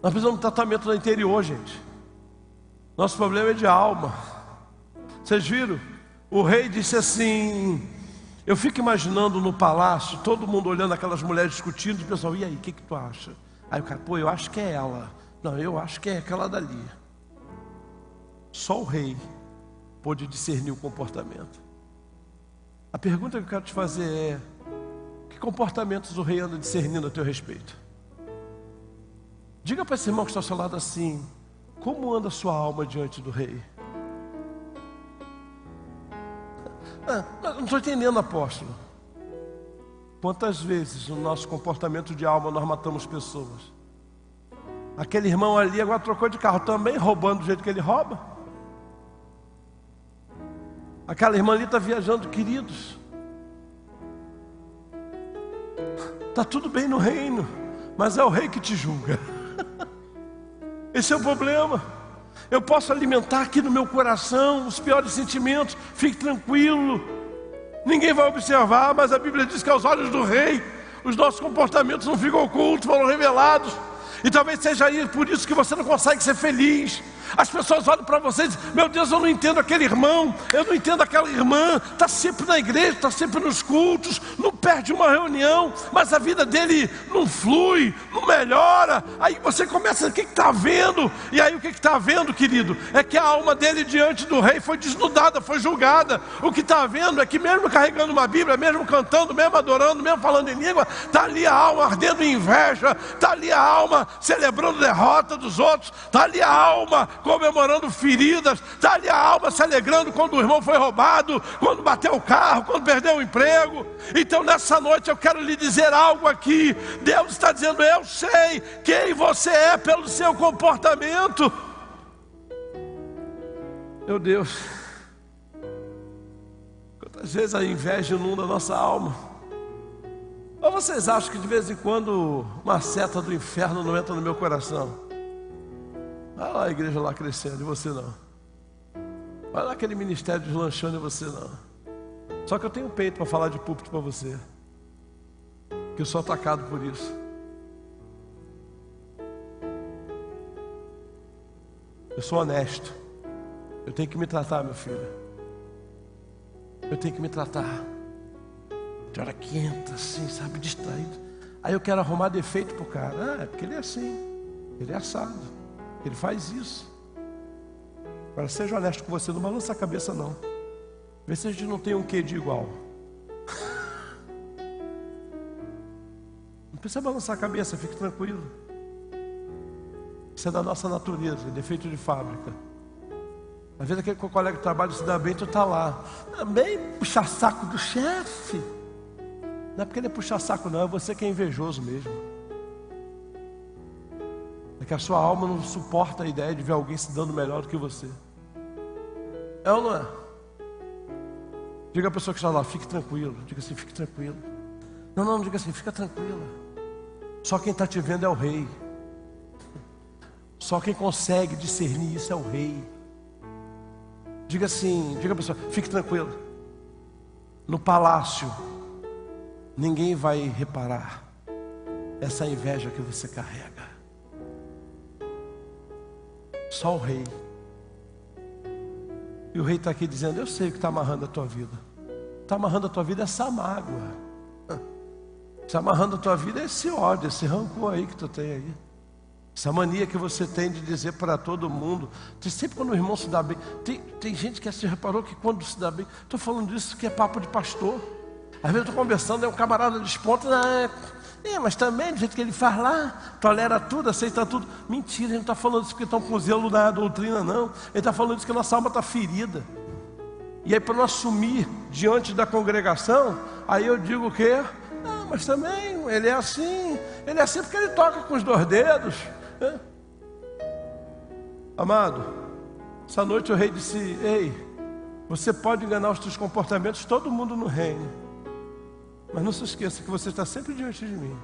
Nós precisamos de tratamento no interior, gente. Nosso problema é de alma. Vocês viram? O rei disse assim: eu fico imaginando no palácio, todo mundo olhando aquelas mulheres discutindo, e o pessoal: e aí, o que tu acha? Aí o cara: eu acho que é ela. Não, eu acho que é aquela dali. Só o rei pôde discernir o comportamento. A pergunta que eu quero te fazer é: que comportamentos o rei anda discernindo a teu respeito? Diga para esse irmão que está ao seu lado assim: como anda a sua alma diante do rei? Não estou entendendo, apóstolo. Quantas vezes no nosso comportamento de alma nós matamos pessoas? Aquele irmão ali agora trocou de carro, também roubando do jeito que ele rouba. Aquela irmã ali está viajando, queridos. Está tudo bem no reino, mas é o rei que te julga. Esse é o problema. Eu posso alimentar aqui no meu coração os piores sentimentos, fique tranquilo, ninguém vai observar, mas a Bíblia diz que aos olhos do rei os nossos comportamentos não ficam ocultos, foram revelados. E talvez seja aí por isso que você não consegue ser feliz. As pessoas olham para você e dizem: meu Deus, eu não entendo aquele irmão, eu não entendo aquela irmã, está sempre na igreja, está sempre nos cultos, não perde uma reunião, mas a vida dele não flui, não melhora. Aí você começa: o que está vendo? E aí o que está vendo, querido? É que a alma dele diante do rei foi desnudada, foi julgada. O que está vendo é que mesmo carregando uma Bíblia, mesmo cantando, mesmo adorando, mesmo falando em língua, está ali a alma ardendo em inveja, está ali a alma celebrando a derrota dos outros, está ali a alma comemorando feridas, está ali a alma se alegrando quando o irmão foi roubado, quando bateu o carro, quando perdeu o emprego. Então nessa noite eu quero lhe dizer algo aqui. Deus está dizendo: eu sei quem você é pelo seu comportamento. Meu Deus, quantas vezes a inveja inunda a nossa alma. Ou vocês acham que de vez em quando uma seta do inferno não entra no meu coração? Olha lá a igreja lá crescendo, e você não. Olha lá aquele ministério deslanchando, e você não. Só que eu tenho peito para falar de púlpito para você, que eu sou atacado por isso. Eu sou honesto. Eu tenho que me tratar, meu filho. Eu tenho que me tratar. De hora que entra assim, sabe, distraído. Aí eu quero arrumar defeito pro cara. Ah, é porque ele é assim, ele é assado, ele faz isso. Agora seja honesto com você, não balança a cabeça não. Vê se a gente não tem um quê de igual. Não precisa balançar a cabeça, fique tranquilo. Isso é da nossa natureza, é defeito de fábrica. Às vezes aquele colega de trabalho se dá bem, tu tá lá. Também puxar saco do chefe. Não é porque ele é puxar saco não, é você que é invejoso mesmo. É que a sua alma não suporta a ideia de ver alguém se dando melhor do que você. É ou não é? Diga a pessoa que está lá: fique tranquilo. Diga assim: fique tranquilo. Não, diga assim: fica tranquila. Só quem está te vendo é o rei. Só quem consegue discernir isso é o rei. Diga assim, diga a pessoa: fique tranquilo. No palácio ninguém vai reparar essa inveja que você carrega. Só o rei. E o rei está aqui dizendo: eu sei o que está amarrando a tua vida. Está amarrando a tua vida essa mágoa. Está amarrando a tua vida esse ódio, esse rancor aí que tu tem aí. Essa mania que você tem de dizer para todo mundo. Sempre quando o irmão se dá bem. Tem gente que se reparou que quando se dá bem. Estou falando isso que é papo de pastor. Às vezes eu estou conversando, um camarada desponta. Mas também do jeito que ele faz lá, tolera tudo, aceita tudo. Mentira, ele não está falando isso porque estão com zelo na doutrina, não. Ele está falando isso porque nossa alma está ferida. E aí para não assumir diante da congregação, aí eu digo o quê? Não, mas também ele é assim porque ele toca com os 2 dedos. Amado, essa noite o rei disse: ei, você pode enganar os teus comportamentos, todo mundo no reino, mas não se esqueça que você está sempre diante de mim,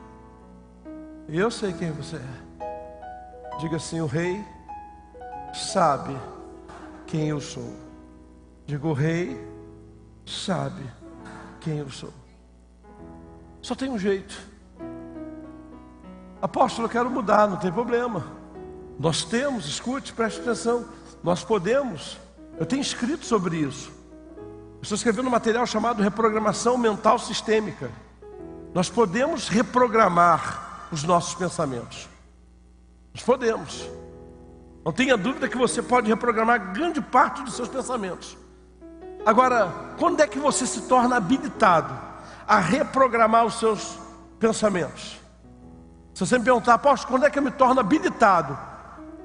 e eu sei quem você é. Diga assim: o rei sabe quem eu sou. Diga: o rei sabe quem eu sou. Só tem um jeito. Apóstolo, eu quero mudar, não tem problema. Nós temos, escute, preste atenção. Nós podemos. Eu tenho escrito sobre isso. Eu estou escrevendo um material chamado Reprogramação Mental Sistêmica. Nós podemos reprogramar os nossos pensamentos. Nós podemos. Não tenha dúvida que você pode reprogramar grande parte dos seus pensamentos. Agora, quando é que você se torna habilitado a reprogramar os seus pensamentos? Se você me perguntar: apóstolo, quando é que eu me torno habilitado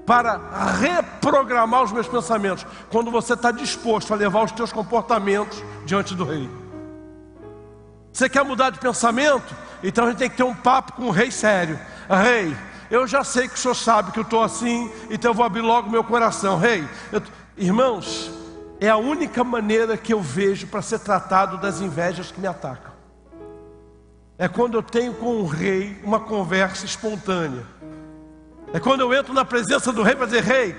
para reprogramar os meus pensamentos? Quando você está disposto a levar os teus comportamentos diante do rei. Você quer mudar de pensamento? Então a gente tem que ter um papo com o rei sério. Rei, eu já sei que o senhor sabe que eu estou assim, então eu vou abrir logo meu coração. Rei, irmãos, é a única maneira que eu vejo para ser tratado das invejas que me atacam. É quando eu tenho com o rei uma conversa espontânea. É quando eu entro na presença do rei para dizer: rei,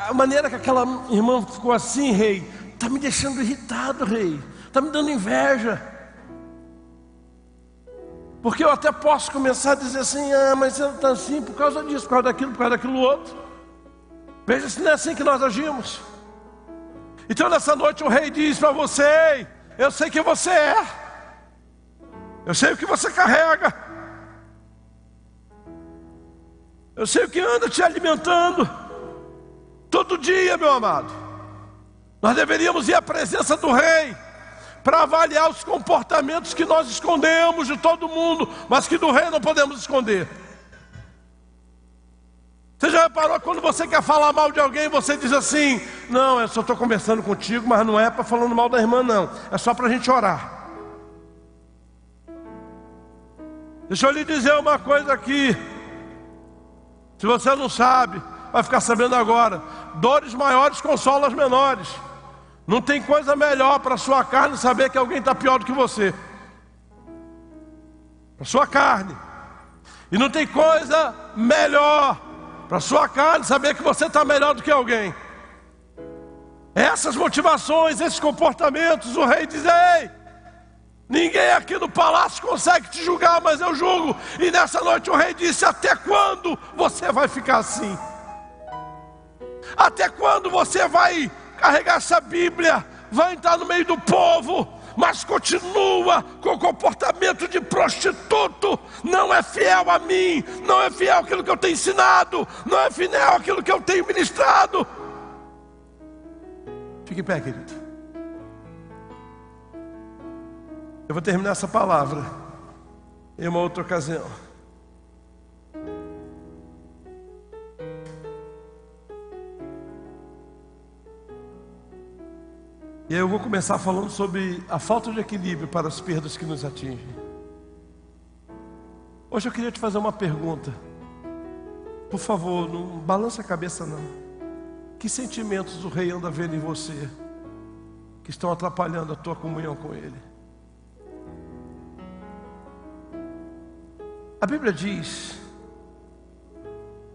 a maneira que aquela irmã ficou assim, rei, está me deixando irritado, rei, está me dando inveja. Porque eu até posso começar a dizer assim: mas você está assim por causa disso, por causa daquilo outro. Veja se não é assim que nós agimos. Então nessa noite o rei diz para você: eu sei quem você é. Eu sei o que você carrega. Eu sei o que anda te alimentando. Todo dia, meu amado, nós deveríamos ir à presença do rei para avaliar os comportamentos que nós escondemos de todo mundo, mas que do rei não podemos esconder. Você já reparou quando você quer falar mal de alguém, você diz assim: não, eu só estou conversando contigo, mas não é para falando mal da irmã não, é só para a gente orar. Deixa eu lhe dizer uma coisa aqui, se você não sabe, vai ficar sabendo agora: dores maiores consolam as menores. Não tem coisa melhor para a sua carne saber que alguém está pior do que você, para a sua carne. E não tem coisa melhor para a sua carne saber que você está melhor do que alguém. Essas motivações, esses comportamentos, o rei diz: ei, ninguém aqui no palácio consegue te julgar, mas eu julgo. E nessa noite o rei disse: até quando você vai ficar assim? Até quando você vai carregar essa Bíblia, vai entrar no meio do povo, mas continua com o comportamento de prostituto? Não é fiel a mim, não é fiel àquilo que eu tenho ensinado, não é fiel àquilo que eu tenho ministrado. Fique em pé, querido. Eu vou terminar essa palavra em uma outra ocasião. E aí eu vou começar falando sobre a falta de equilíbrio para as perdas que nos atingem. Hoje eu queria te fazer uma pergunta. Por favor, não balança a cabeça não. Que sentimentos o rei anda vendo em você que estão atrapalhando a tua comunhão com ele? A Bíblia diz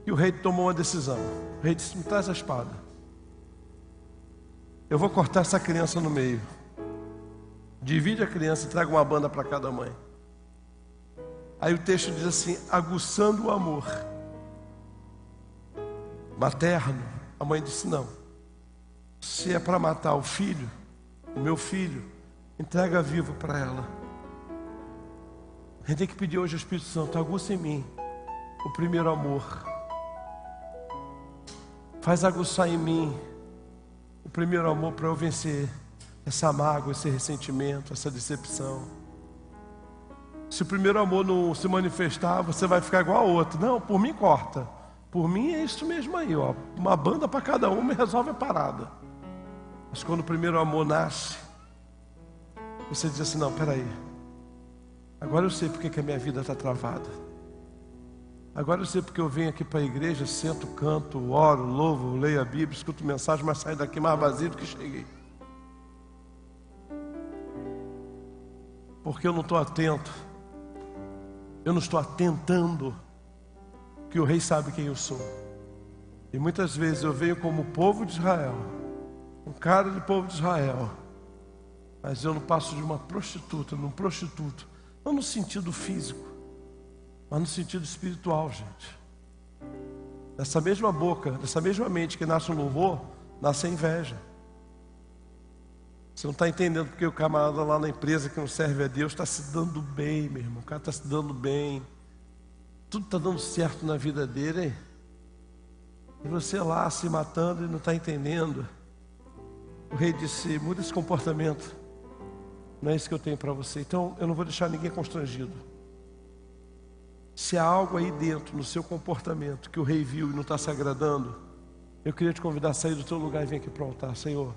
que o rei tomou uma decisão. O rei disse: me traz a espada. Eu vou cortar essa criança no meio. Divide a criança e traga uma banda para cada mãe. Aí o texto diz assim: aguçando o amor materno, a mãe disse: não, se é para matar o filho, o meu filho, entrega vivo para ela. A gente tem que pedir hoje ao Espírito Santo: aguça em mim o primeiro amor. Faz aguçar em mim o primeiro amor para eu vencer essa mágoa, esse ressentimento, essa decepção. Se o primeiro amor não se manifestar, você vai ficar igual ao outro. Não, por mim corta. Por mim é isso mesmo aí, ó. Uma banda para cada uma e resolve a parada. Mas quando o primeiro amor nasce, você diz assim: não, peraí. Agora eu sei porque que a minha vida está travada. Agora eu sei porque eu venho aqui para a igreja, sento, canto, oro, louvo, leio a Bíblia, escuto mensagem, mas saio daqui mais vazio do que cheguei. Porque eu não estou atento. Eu não estou atentando que o rei sabe quem eu sou. E muitas vezes eu venho como povo de Israel, um cara de povo de Israel, mas eu não passo de uma prostituta, num prostituto. Não no sentido físico, mas no sentido espiritual, gente. Nessa mesma boca, nessa mesma mente que nasce um louvor, nasce a inveja. Você não está entendendo porque o camarada lá na empresa que não serve a Deus está se dando bem, meu irmão. O cara está se dando bem. Tudo está dando certo na vida dele, hein? E você lá se matando e não está entendendo. O rei disse: muda esse comportamento. Não é isso que eu tenho para você. Então eu não vou deixar ninguém constrangido. Se há algo aí dentro, no seu comportamento, que o rei viu e não está se agradando, eu queria te convidar a sair do teu lugar e vir aqui para o altar. Senhor,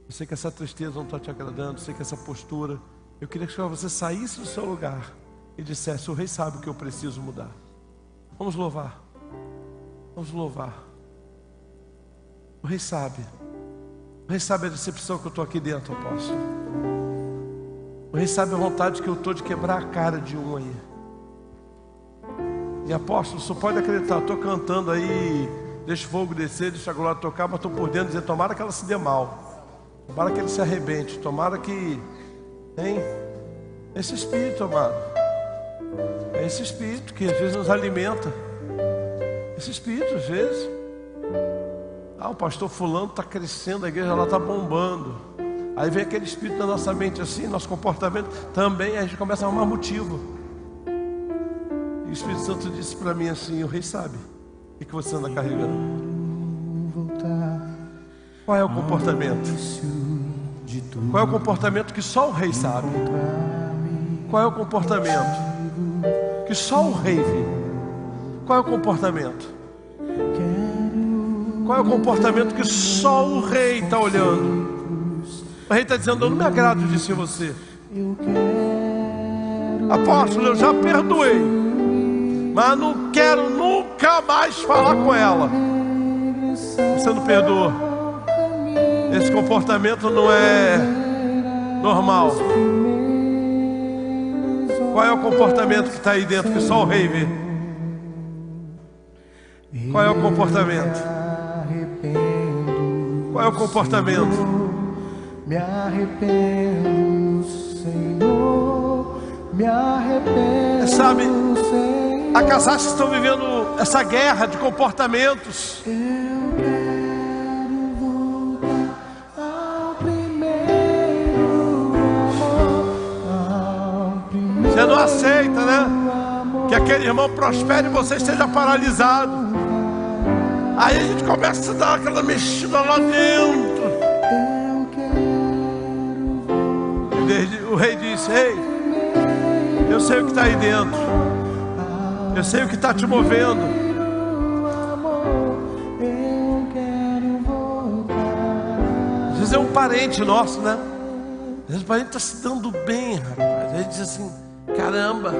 eu sei que essa tristeza não está te agradando, eu sei que essa postura, eu queria que você saísse do seu lugar e dissesse: o rei sabe o que eu preciso mudar. Vamos louvar. Vamos louvar. O rei sabe. O rei sabe a decepção que eu estou aqui dentro, apóstolo. O rei sabe a vontade que eu estou de quebrar a cara de um aí. E apóstolo, só pode acreditar, eu estou cantando aí, deixa o fogo descer, deixa a glória tocar, mas estou por dentro dizendo: tomara que ela se dê mal, tomara que ele se arrebente, tomara que... Hein? Esse espírito, amado, é esse espírito que às vezes nos alimenta. Esse espírito, às vezes. Ah, o pastor fulano está crescendo, a igreja lá está bombando. Aí vem aquele espírito na nossa mente assim, nosso comportamento também, a gente começa a arrumar motivo. E o Espírito Santo disse para mim assim: o rei sabe o que você anda carregando. Qual é o comportamento? Qual é o comportamento que só o rei sabe? Qual é o comportamento que só o rei vê? Qual é o comportamento? Qual é o comportamento que só o rei está olhando? O rei está dizendo: eu não me agrado disso em você. Apóstolo, eu já perdoei, mas não quero nunca mais falar com ela. Você não perdoa. Esse comportamento não é normal. Qual é o comportamento que está aí dentro que só o rei vê? Qual é o comportamento? Qual é o comportamento? Me arrependo, Senhor, me arrependo. Sabe, Senhor, há casais que estão vivendo essa guerra de comportamentos. eu quero voltar ao primeiro amor, ao primeiro. Você não aceita, né? Que aquele irmão prospere e você esteja paralisado. Aí a gente começa a dar aquela mexida lá dentro. O rei disse: ei, eu sei o que está aí dentro. Eu sei o que está te movendo. Às vezes é um parente nosso, né? Às vezes o parente está se dando bem, rapaz. Aí diz assim: caramba,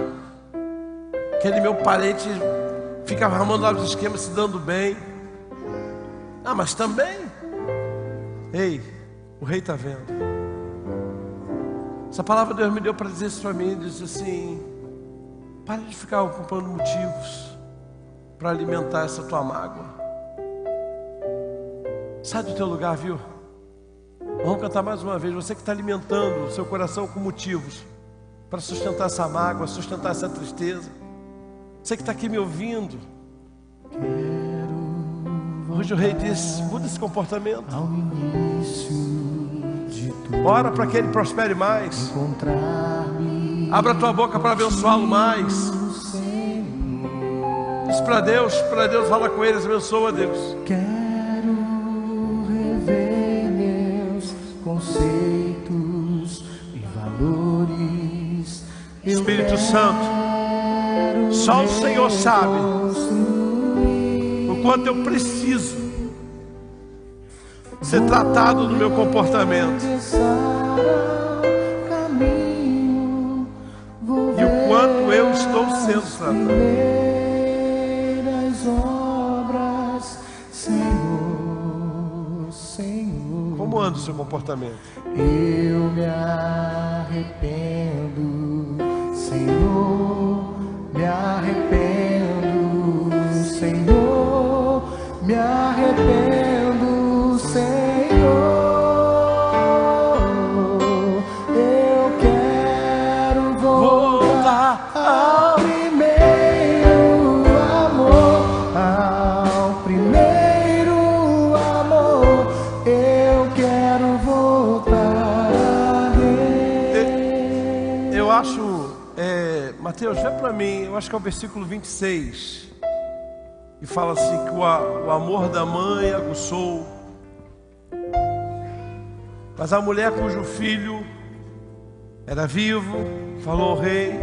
aquele meu parente fica armando lá os esquemas, se dando bem. Ah, mas também, ei, o rei está vendo. Essa palavra Deus me deu para dizer isso para mim. Ele disse assim: pare de ficar ocupando motivos para alimentar essa tua mágoa. Sai do teu lugar, viu? Vamos cantar mais uma vez. Você que está alimentando o seu coração com motivos para sustentar essa mágoa, sustentar essa tristeza. Você que está aqui me ouvindo. Hoje o rei disse: muda esse comportamento. Ao início de tudo, ora para que ele prospere mais. encontrar-me, Abra a tua boca para abençoá-lo mais. Diz para Deus, fala com eles, abençoa Deus. quero rever meus conceitos e valores. Eu Espírito Santo, só o Senhor sabe o quanto eu preciso ser tratado no meu comportamento e o quanto eu estou sendo tratado. primeiras obras, Senhor, Senhor. Como anda o seu comportamento? Eu me arrependo, Senhor, me arrependo, Senhor, me arrependo, Senhor. Eu quero voltar ao primeiro amor, ao primeiro amor. Eu quero voltar. Eu acho, Mateus, vê para mim, eu acho que é o versículo 26. E fala assim que o amor da mãe aguçou, mas a mulher cujo filho era vivo, falou ao rei,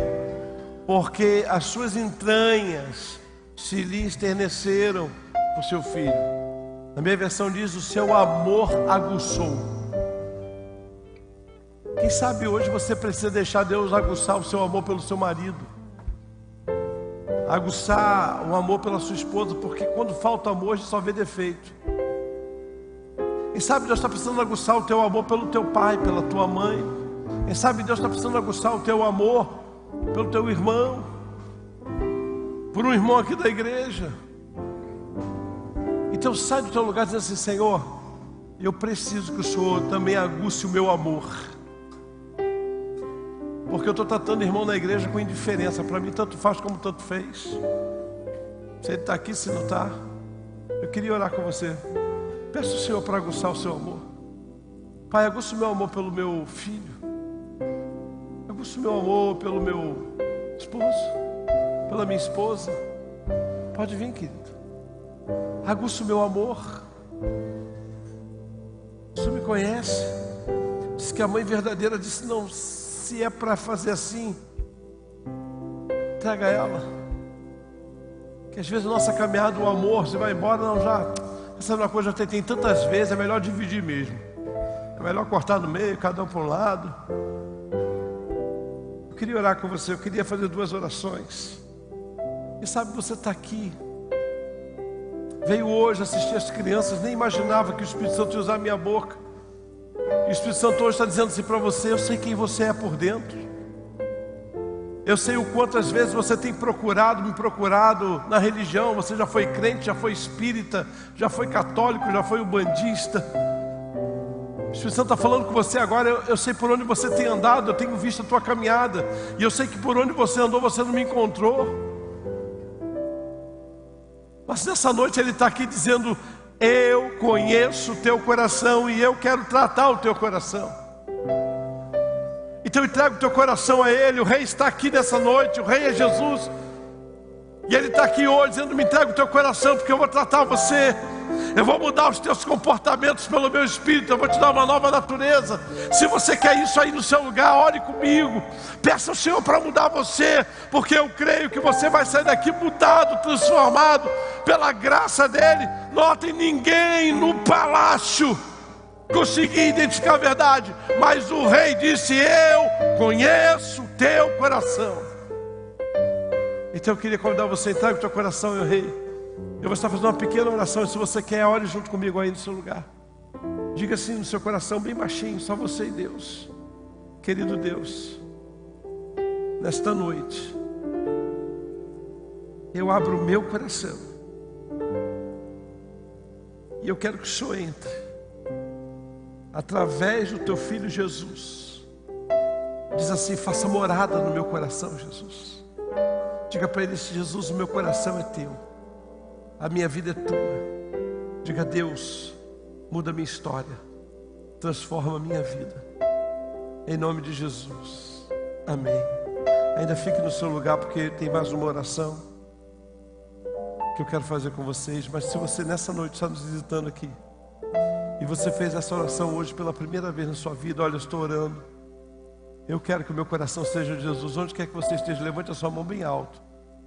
porque as suas entranhas se lhe esterneceram por seu filho. Na minha versão diz: o seu amor aguçou. Quem sabe hoje você precisa deixar Deus aguçar o seu amor pelo seu marido, aguçar o amor pela sua esposa, porque quando falta amor a gente só vê defeito. Quem sabe Deus está precisando aguçar o teu amor pelo teu pai, pela tua mãe. Quem sabe Deus está precisando aguçar o teu amor pelo teu irmão, por um irmão aqui da igreja. Então sai do teu lugar dizendo assim: Senhor, eu preciso que o Senhor também aguce o meu amor, porque eu estou tratando o irmão na igreja com indiferença. Para mim tanto faz como tanto fez. Se ele está aqui, se não está, eu queria orar com você. Peço ao Senhor para aguçar o seu amor. Pai, aguça o meu amor pelo meu filho, aguça o meu amor pelo meu esposo, pela minha esposa. Pode vir, querido. Aguça o meu amor. O Senhor me conhece. Diz que a mãe verdadeira disse: não, se é para fazer assim, traga ela. Que às vezes nossa caminhada, o amor, você vai embora, não, já Sabe uma coisa, eu tentei tantas vezes, é melhor dividir mesmo. É melhor cortar no meio, cada um para um lado. Eu queria orar com você, eu queria fazer 2 orações. E sabe, você está aqui. Veio hoje assistir as crianças, nem imaginava que o Espírito Santo ia usar a minha boca. E o Espírito Santo hoje está dizendo assim para você: eu sei quem você é por dentro. Eu sei o quantas vezes você tem me procurado na religião. Você já foi crente, já foi espírita, já foi católico, já foi ubandista. O Espírito Santo está falando com você agora. Eu sei por onde você tem andado, eu tenho visto a tua caminhada. E eu sei que por onde você andou, você não me encontrou. Mas nessa noite Ele está aqui dizendo: eu conheço o teu coração e eu quero tratar o teu coração. Então entrega o teu coração a Ele. O Rei está aqui nessa noite, o Rei é Jesus. E Ele está aqui hoje dizendo: me entrega o teu coração, porque eu vou tratar você. Eu vou mudar os teus comportamentos pelo meu Espírito. Eu vou te dar uma nova natureza. Se você quer isso aí no seu lugar, ore comigo. Peça ao Senhor para mudar você, porque eu creio que você vai sair daqui mudado, transformado pela graça dEle. Notem, ninguém no palácio conseguia identificar a verdade, mas o Rei disse: eu conheço o teu coração. Então eu queria convidar você a entrar no teu coração, meu Rei. Eu vou estar fazendo uma pequena oração, e se você quer, ore junto comigo aí no seu lugar. Diga assim no seu coração, bem baixinho, só você e Deus. Querido Deus, nesta noite eu abro o meu coração e eu quero que o Senhor entre através do teu Filho Jesus. Diz assim: faça morada no meu coração, Jesus. Diga para Ele: Jesus, o meu coração é teu, a minha vida é tua. Diga: Deus, muda a minha história, transforma a minha vida, em nome de Jesus, amém. Ainda fique no seu lugar, porque tem mais uma oração que eu quero fazer com vocês. Mas se você nessa noite está nos visitando aqui e você fez essa oração hoje pela primeira vez na sua vida: olha, eu estou orando, eu quero que o meu coração seja de Jesus. Onde quer que você esteja, levante a sua mão bem alto,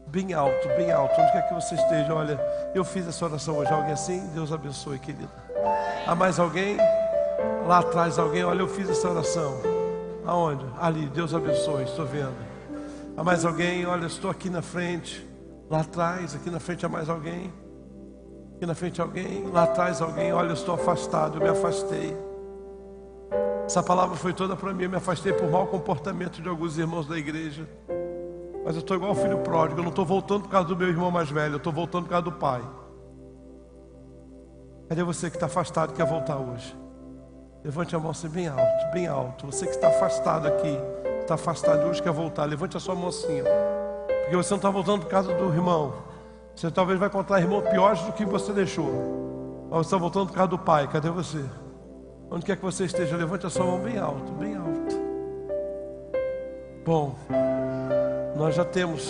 bem alto, bem alto. Onde quer que você esteja, olha, eu fiz essa oração hoje. Alguém assim? Deus abençoe, querida. Há mais alguém? Lá atrás alguém? Olha, eu fiz essa oração. Aonde? Ali, Deus abençoe, estou vendo. Há mais alguém? Olha, estou aqui na frente. Lá atrás, aqui na frente há mais alguém. Aqui na frente alguém, lá atrás alguém. Olha, eu estou afastado, eu me afastei. Essa palavra foi toda para mim. Eu me afastei por mau comportamento de alguns irmãos da igreja. Mas eu estou igual o filho pródigo. Eu não estou voltando por causa do meu irmão mais velho, eu estou voltando por causa do pai. Cadê você que está afastado e quer voltar hoje? Levante a mão assim bem alto, bem alto. Você que está afastado aqui, está afastado hoje, quer voltar, levante a sua mão assim, ó. Porque você não está voltando por causa do irmão. Você talvez vai encontrar irmão piores do que você deixou. Mas você está voltando por causa do pai. Cadê você? Onde quer que você esteja, levante a sua mão bem alto, bem alto. Bom, nós já temos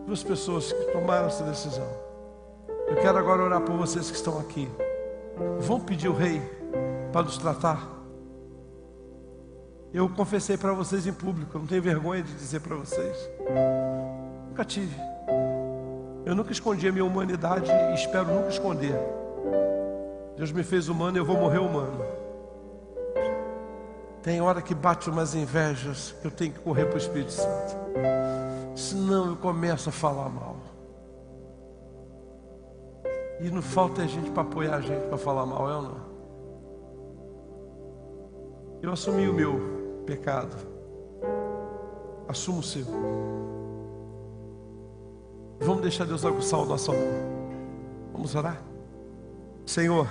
2 pessoas que tomaram essa decisão. Eu quero agora orar por vocês que estão aqui. Vão pedir o Rei para nos tratar. Eu confessei para vocês em público, eu não tenho vergonha de dizer para vocês. Nunca tive. Eu nunca escondi a minha humanidade e espero nunca esconder. Deus me fez humano e eu vou morrer humano. Tem hora que bate umas invejas que eu tenho que correr para o Espírito Santo. Senão eu começo a falar mal. E não falta gente para apoiar a gente para falar mal, é ou não? Eu assumi o meu pecado. Assumo o seu. Vamos deixar Deus aguçar o nosso amor. Vamos orar? Senhor,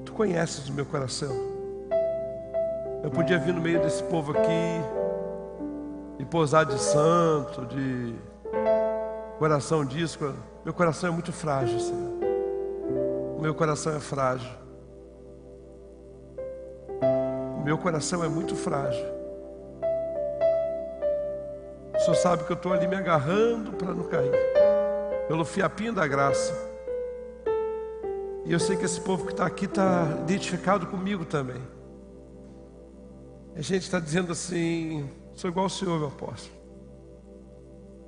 Tu conheces o meu coração. Eu podia vir no meio desse povo aqui e posar de santo, de coração disso. Meu coração é muito frágil, Senhor. O meu coração é frágil. O meu coração é muito frágil. O Senhor sabe que eu estou ali me agarrando para não cair, pelo fiapinho da graça. E eu sei que esse povo que está aqui está identificado comigo também. A gente está dizendo assim: sou igual ao Senhor, meu apóstolo.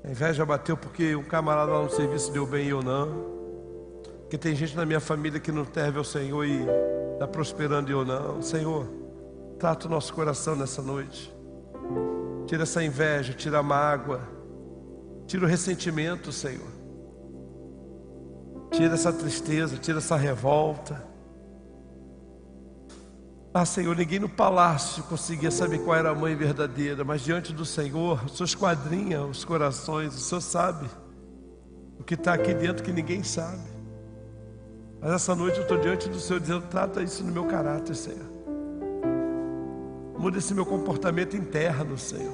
A inveja bateu porque um camarada lá no serviço deu bem e eu não. Porque tem gente na minha família que não serve ao Senhor e está prosperando e eu não. Senhor, trata o nosso coração nessa noite. Tira essa inveja, tira a mágoa, tira o ressentimento, Senhor. Tira essa tristeza, tira essa revolta. Ah, Senhor, ninguém no palácio conseguia saber qual era a mãe verdadeira, mas diante do Senhor, o Senhor esquadrinha os corações, o Senhor sabe o que está aqui dentro que ninguém sabe. Mas essa noite eu estou diante do Senhor dizendo, trata isso no meu caráter, Senhor. Muda esse meu comportamento interno, Senhor.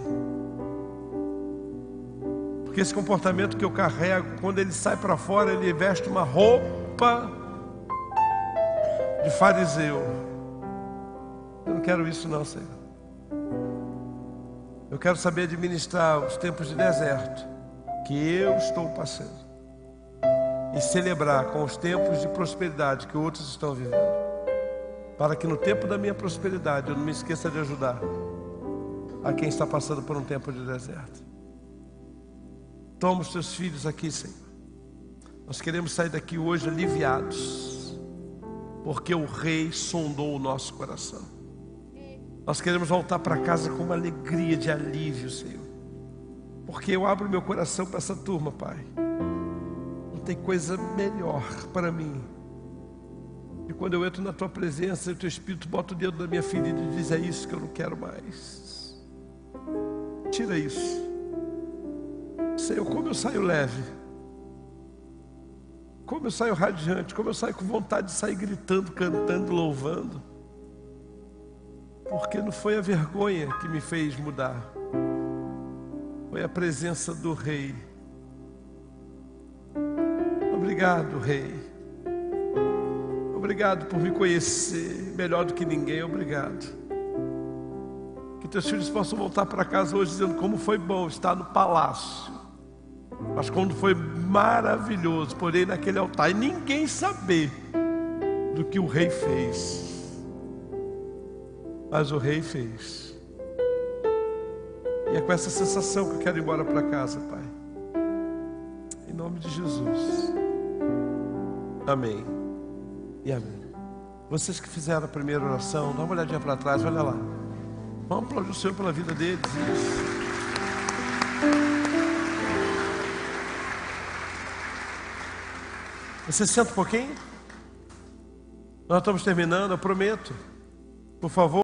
Porque esse comportamento que eu carrego, quando ele sai para fora, ele veste uma roupa de fariseu. Eu não quero isso não, Senhor. Eu quero saber administrar os tempos de deserto que eu estou passando e celebrar com os tempos de prosperidade que outros estão vivendo, para que no tempo da minha prosperidade eu não me esqueça de ajudar a quem está passando por um tempo de deserto. Toma os teus filhos aqui, Senhor. Nós queremos sair daqui hoje aliviados, porque o Rei sondou o nosso coração. Nós queremos voltar para casa com uma alegria de alívio, Senhor, porque eu abro meu coração para essa turma, Pai. Não tem coisa melhor para mim. E quando eu entro na Tua presença, o Teu Espírito bota o dedo na minha ferida e diz, é isso que eu não quero mais. Tira isso. Senhor, como eu saio leve, como eu saio radiante, como eu saio com vontade de sair gritando, cantando, louvando. Porque não foi a vergonha que me fez mudar, foi a presença do Rei. Obrigado, Rei. Obrigado por me conhecer melhor do que ninguém, obrigado. Que teus filhos possam voltar para casa hoje dizendo como foi bom estar no palácio, mas como foi maravilhoso por ir naquele altar e ninguém saber do que o Rei fez. Mas o Rei fez. E é com essa sensação que eu quero ir embora para casa, Pai. Em nome de Jesus. Amém. E amém. Vocês que fizeram a primeira oração, dá uma olhadinha para trás, olha lá. Vamos aplaudir o Senhor pela vida deles. Isso. Você senta um pouquinho? Nós estamos terminando, eu prometo. Por favor.